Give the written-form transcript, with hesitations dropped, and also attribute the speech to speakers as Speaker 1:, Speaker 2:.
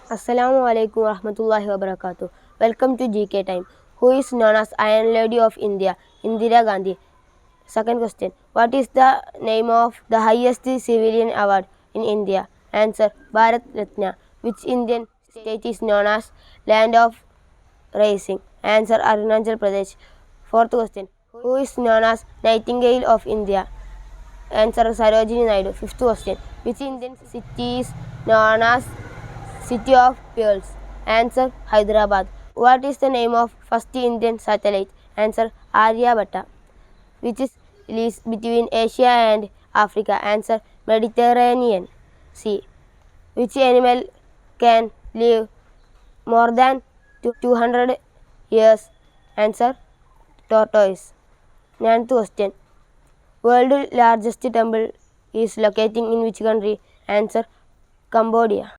Speaker 1: Assalamu alaikum warahmatullahi wabarakatuh. Welcome to GK Time. Who is known as Iron Lady of India? Indira Gandhi. Second question. What is the name of the highest civilian award in India? Answer. Bharat Ratna. Which Indian state is known as Land of Rising? Answer. Arunachal Pradesh. Fourth question. Who is known as Nightingale of India? Answer. Sarojini Naidu. Fifth question. Which Indian city is known as City of Pearls? Answer. Hyderabad. What is the name of first Indian satellite? Answer. Aryabhatta. Which is lies between Asia and Africa? Answer. Mediterranean Sea. Which animal can live more than 200 years? Answer. Tortoise. Ninth question. World largest temple is located in which country? Answer. Cambodia.